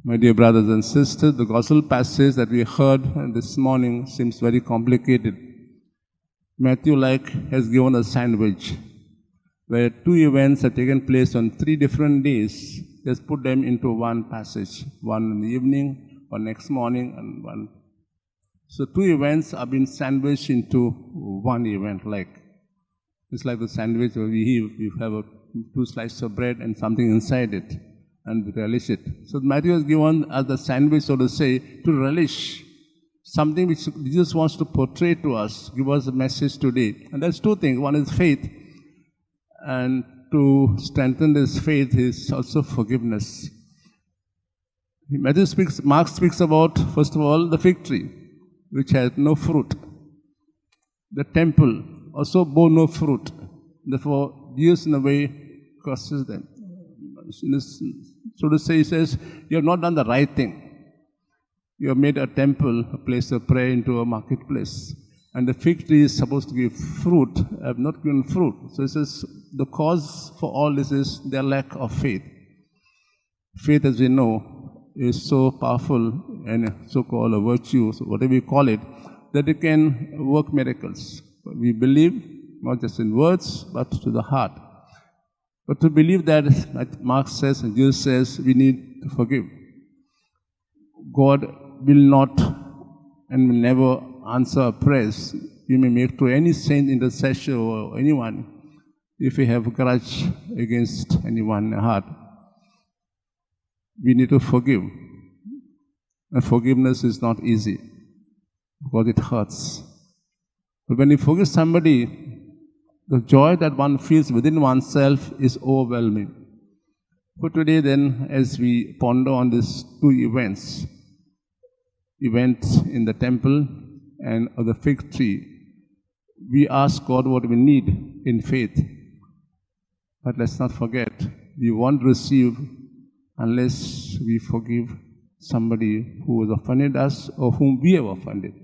My dear brothers and sisters, the gospel passage that we heard this morning seems very complicated. Matthew has given a sandwich where two events have taken place on 3 different days. He has put them into one passage, one in the evening, one next morning, and one. So 2 events are being sandwiched into one event. It's like the sandwich where we have 2 slices of bread and something inside it, and we relish it. So Matthew has given us the sandwich, so to say, to relish something which Jesus wants to portray to us, give us a message today. And there's 2 things. One is faith, and to strengthen this faith is also forgiveness. Mark speaks about, first of all, the fig tree, which had no fruit. The temple also bore no fruit. Therefore, Jesus, in a way, curses them. So to say, he says, you have not done the right thing. You have made a temple, a place of prayer, into a marketplace. And the fig tree is supposed to give fruit, have not given fruit. So he says, the cause for all this is their lack of faith. Faith, as we know, is so powerful and so-called a virtue, so whatever you call it, that it can work miracles. We believe, not just in words, but to the heart. But to believe that, like Mark says and Jesus says, we need to forgive. God will not and will never answer our prayers you may make to any saint, intercessor, or anyone if you have a grudge against anyone in the heart. We need to forgive. And forgiveness is not easy because it hurts. But when you forgive somebody, the joy that one feels within oneself is overwhelming. For today then, as we ponder on these 2 events in the temple and of the fig tree, we ask God what we need in faith. But let's not forget, we won't receive unless we forgive somebody who has offended us or whom we have offended.